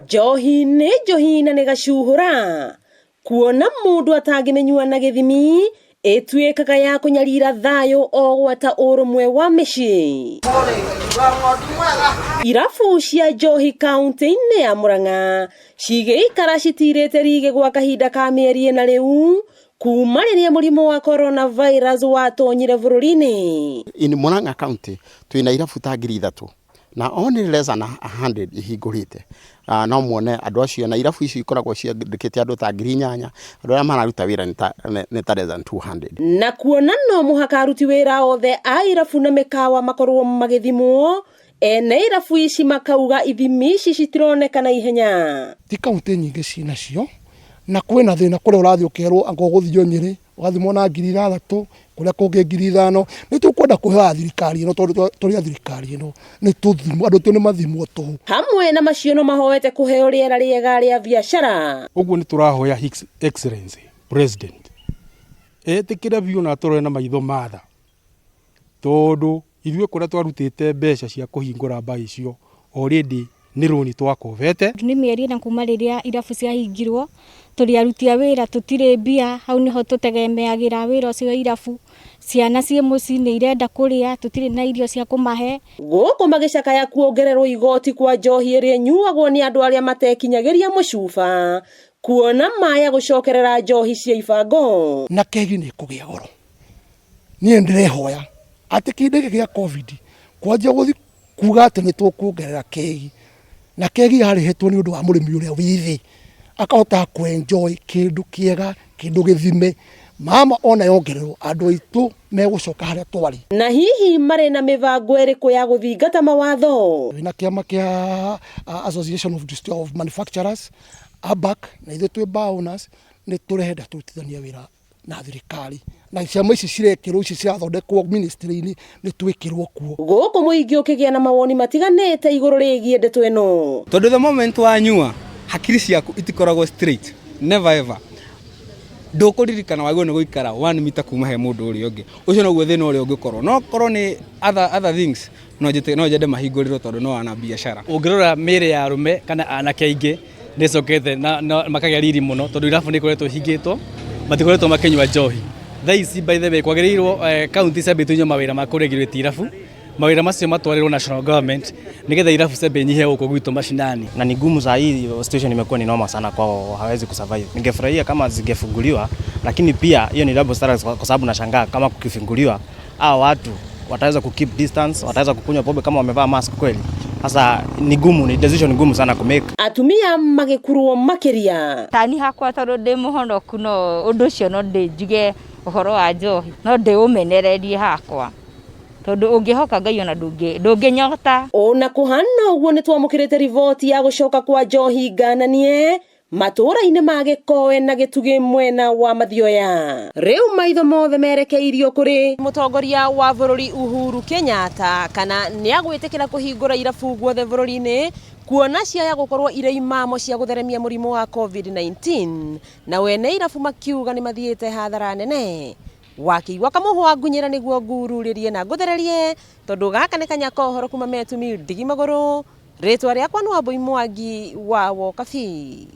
Njohi na nĩ gacuhũra kuona mũndũ atangĩmenyua na gĩthimi ĩtuĩkaga ya kũnyarira thayũ o gwata ũrũmwe wa mĩciĩ. Irabu cia njohi kaunti-inĩ ya Murang'a cigĩikara citirĩte rige gwa kahinda ka mĩeri ĩna rĩu kuma rĩrĩa mũrimũ wa coronavirus watonyire bũrũri-inĩ. In Murang'a County twina irabu ta 3,000 na only less than 100 ihingũrĩte. No muone andũ acio na irabu icio ikoragwo ciandĩkĩte andũ ta 8,000, andũ arĩa mararuta wĩra nĩ ta less than 200. Na kuona no mũhaka aruti wĩra othe a irabu na mĩkawa makorwo magĩthimwo, ene irabu ici makauga ithimi ici citironekana ihenya. Ti kaunti nyingĩ cinacio na kwĩna thĩna kũrĩa ũrathiĩ ũkerwo anga ũgũthio Nyĩrĩ ũgathimwo na 6,000 kũrĩa kũngĩ 5,000. Nĩ tũkwenda kũheo thirikari ĩno tondũ tũrĩa thirikari ĩno nĩ tũthimwo andũ nĩ mathimwo tũhũ. Hamwe na macio no mahoete kũheo rĩera rĩega rĩa biacara. Ũguo nĩ tũrahoya His Excellency President etĩkĩre biũ na tũrore na maitho matha, tondũ ithuĩ kũrĩa twarutĩte mbeca cia kũhingũra mba icio already nĩ rũni twakobete. Nĩ mĩeri na kuma rĩrĩa irabu ciahingirwo tũrĩ aruti a wĩra tũtirĩ mbia, hau niho tũtegemeagĩra wĩra ũcio irabu. Ciana ciĩ mũciĩ nĩ irenda kũrĩa, tũtirĩ na irio cia kũmahe. Gũkũ magĩcakaya kuongererwo igoti kwa njohi ĩrĩa nyuagwo nĩ andũ arĩa matekinyagĩria mũcuba, kuona maya gũcokerera njohi cia ibango. Na kegi nĩ kũgĩa goro. Niĩ ndĩrehoya atĩ kĩndũ gĩkĩ gĩa COVID kwanjia gũthiĩ kuga atĩ nĩ tũkuongerera kegi, na kegi yarĩhetwo nĩ ũndũ wa mũrĩmi ũrĩa wĩthĩ akahota kwenjoy kĩndũ kĩega, kĩndũ gĩthime, mama ona yongererwo andũ aitũ megũcoka harĩa twarĩ. Na hihi marĩ na mĩbango ĩrĩkũ ya gũthingata mawatho? Na kĩama kĩa Association of Manufacturers ABAC na ithuĩ twĩ bar owners nĩ tũrenda tũrutithanie wĩra na thirikari, na ciama ici cirekĩrwo ici cirathondekwo ministry-inĩ nĩ twĩkĩrwo kuo. Gũkũ mũingĩ ũkĩgĩa na mawoni matiganĩte igũrũ rĩgiĩ ndeto ĩno. Tondũ the moment wanyua hakiri ciaku itikoragwo straight, never ever. Ndũkũririkana wagwo nĩ gũikara 1 meter kuma he mũndũ ũrĩa ũngĩ. Ũcio noguo thĩna ũrĩa ũngĩkorwo. No korwo nĩ other things no njende mahingũrĩrwo tondũ no ana biacara. Ũngĩrora mĩĩrĩ ya arũme kana anake aingĩ nĩ cokete na makagĩa riri mũno tondũ irabu nĩ ikoretwo hingĩtwo, matikoretwo makĩnyua njohi. Thaa ici by the way kwagĩrĩirwo kaunti ciambe tunyue mawĩra ma kũregulate irabu, mawĩra macio matwarĩrwo national government nigetha irabu ciambe nyihe huko gwitũ mashinani. Na ni gumu saa hii situation imekuwa ni noma sana kwao, hawezi kusurvive. Ningefurahia kama zingefunguliwa, lakini pia hiyo ni double standards kwa sababu nashangaa kama kukifunguliwa hao watu wataweza kukeep distance, wataweza kukunywa pombe kama wamevaa mask kweli. Sasa ni gumu, ni decision gumu sana kumake. Atumia magĩkurwo makĩria. Tani hakwa tondũ ndĩ mũhonoku no ũndũ ũcio no ndĩnjuge ũhoro wa njohi, no ndĩũmenererie hakwa tondũ ũngĩhoka Ngai ona ndũngĩnyota. Ona kũhana ũguo nĩ twamũkĩrĩte riboti ya gũcoka kwa njohi ngananie matũũra-inĩ ma Gĩkowe na Gĩtugĩ mwena wa Mathioya. Rĩu maitho mothe merekeirio kũrĩ mũtongoria wa bũrũri Uhuru Kenyatta kana nĩ agwĩtĩkĩra kũhingũra irabu guothe bũrũri-inĩ, kuona ciaya gũkorwo irĩ imamo cia gũtheremia mũrimũ wa COVID-19, na wene irabu makiuga nĩ mathiĩte hathara nene. Wakĩigua Kamũhwa Ngunyĩra nĩguo ngururĩrie na ngũthererie tondũ gaka nĩ kanya kohoro kuma Metumi Ndigi Magũrũ. Rĩtwa rĩakwa nĩ Wambui Mwangi wa Wokabi.